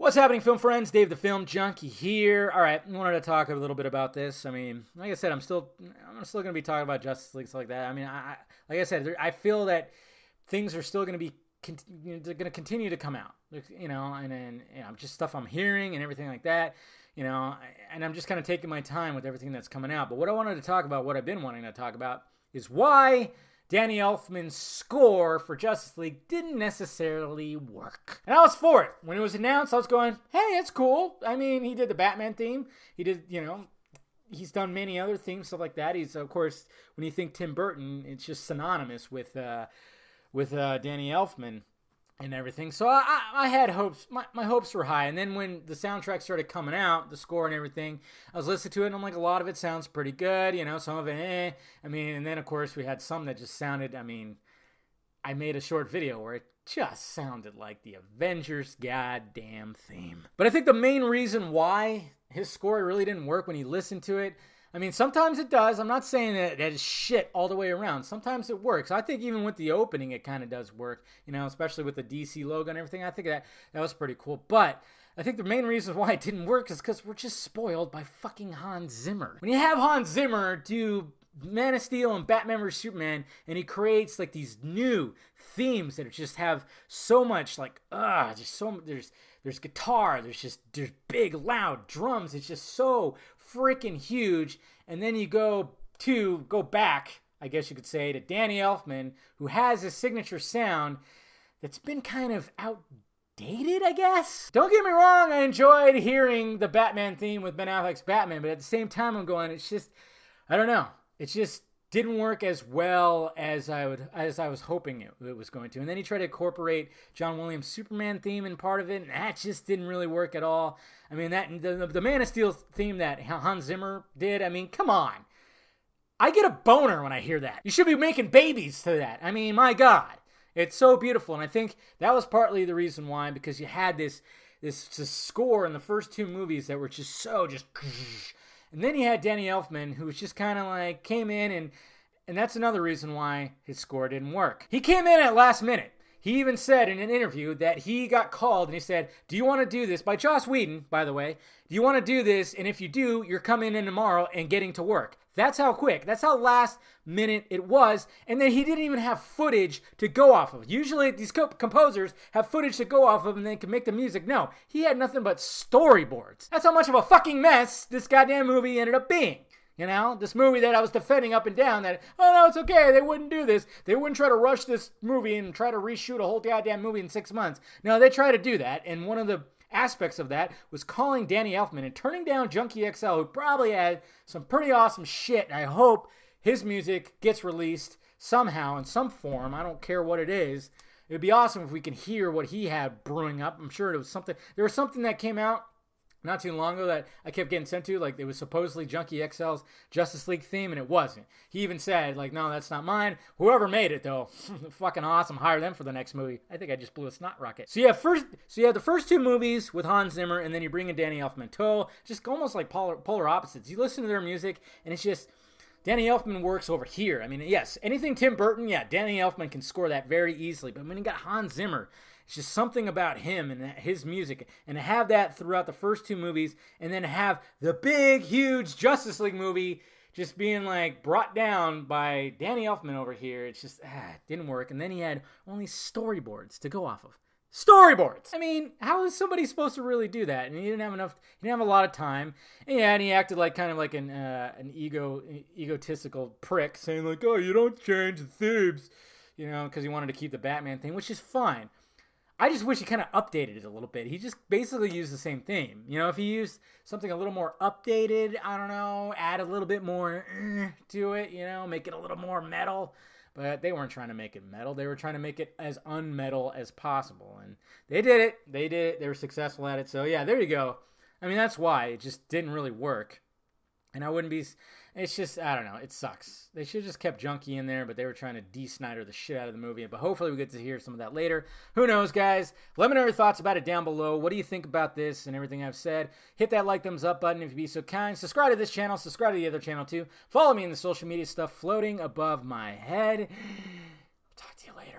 What's happening, film friends? Dave the Film Junkie here. All right, I wanted to talk a little bit about this. I mean, like I said, I'm still going to be talking about Justice League, stuff like that. I mean, like I said, I feel that things are still going to be they're going to continue to come out, and just stuff I'm hearing and everything like that, and I'm just kind of taking my time with everything that's coming out. But what I wanted to talk about, what I've been wanting to talk about, is why Danny Elfman's score for Justice League didn't necessarily work. And I was for it. When it was announced, I was going, hey, it's cool. I mean, he did the Batman theme. He did, he's done many other themes, stuff like that. He's, of course, when you think Tim Burton, it's just synonymous with Danny Elfman and everything. So I had hopes. My hopes were high. And then when the soundtrack started coming out, the score and everything, I was listening to it and I'm like, a lot of it sounds pretty good. Some of it, and then of course we had some that just sounded, I made a short video where it just sounded like the Avengers goddamn theme. But I think the main reason why his score really didn't work when you listen to it, sometimes it does. I'm not saying that is shit all the way around. Sometimes it works. I think even with the opening, it kind of does work, especially with the DC logo and everything. I think that was pretty cool. But I think the main reason why it didn't work is because we're just spoiled by fucking Hans Zimmer. When you have Hans Zimmer do Man of Steel and Batman vs Superman, and he creates like these new themes that just have so much there's guitar, there's big loud drums, it's just so freaking huge. And then you go back, I guess you could say, to Danny Elfman, who has a signature sound that's been kind of outdated, I guess. Don't get me wrong, I enjoyed hearing the Batman theme with Ben Affleck's Batman, but at the same time I'm going, it's just, I don't know. It just didn't work as well as I was hoping it was going to. And then he tried to incorporate John Williams' Superman theme in part of it, and that just didn't really work at all. The Man of Steel theme that Hans Zimmer did, come on. I get a boner when I hear that. You should be making babies to that. My God. It's so beautiful, and I think that was partly the reason why, because you had this score in the first two movies that were just and then you had Danny Elfman, who was just kind of like, came in, and that's another reason why his score didn't work. He came in at last minute. He even said in an interview that he got called, and he said, do you want to do this? By Joss Whedon, by the way. Do you want to do this? And if you do, you're coming in tomorrow and getting to work. That's how quick. That's how last minute it was. And then he didn't even have footage to go off of. Usually these composers have footage to go off of and they can make the music. No, he had nothing but storyboards. That's how much of a fucking mess this goddamn movie ended up being. This movie that I was defending up and down that, oh no, it's okay, they wouldn't do this. They wouldn't try to rush this movie and try to reshoot a whole goddamn movie in 6 months. No, they try to do that. And one of the aspects of that was calling Danny Elfman and turning down Junkie XL, who probably had some pretty awesome shit. And I hope his music gets released somehow in some form. I don't care what it is. It would be awesome if we could hear what he had brewing up. I'm sure there was something that came out not too long ago that I kept getting sent to, like it was supposedly Junkie XL's Justice League theme, and it wasn't. He even said, like, no, that's not mine. Whoever made it, though, fucking awesome. Hire them for the next movie. I think I just blew a snot rocket. So you have the first two movies with Hans Zimmer, and then you bring in Danny Elfman. Just almost like polar opposites. You listen to their music, and it's just, Danny Elfman works over here. Yes, anything Tim Burton, yeah, Danny Elfman can score that very easily. But when you got Hans Zimmer, it's just something about him and his music. And to have that throughout the first two movies, and then have the big, huge Justice League movie just being like brought down by Danny Elfman over here, it's just, it didn't work. And then he had only storyboards to go off of. Storyboards! How is somebody supposed to really do that? And he didn't have a lot of time. And he acted like kind of like an egotistical prick, saying like, oh, you don't change the themes, because he wanted to keep the Batman thing, which is fine. I just wish he kind of updated it a little bit. He just basically used the same theme. If he used something a little more updated, I don't know, add a little bit more to it, make it a little more metal. But they weren't trying to make it metal. They were trying to make it as unmetal as possible. And they did it. They were successful at it. So, yeah, there you go. That's why. It just didn't really work. And I wouldn't be... It's just, I don't know. It sucks. They should have just kept Junkie in there, but they were trying to de-Snyder the shit out of the movie. But hopefully we get to hear some of that later. Who knows, guys? Let me know your thoughts about it down below. What do you think about this and everything I've said? Hit that like, thumbs up button if you'd be so kind. Subscribe to this channel. Subscribe to the other channel, too. Follow me in the social media stuff floating above my head. Talk to you later.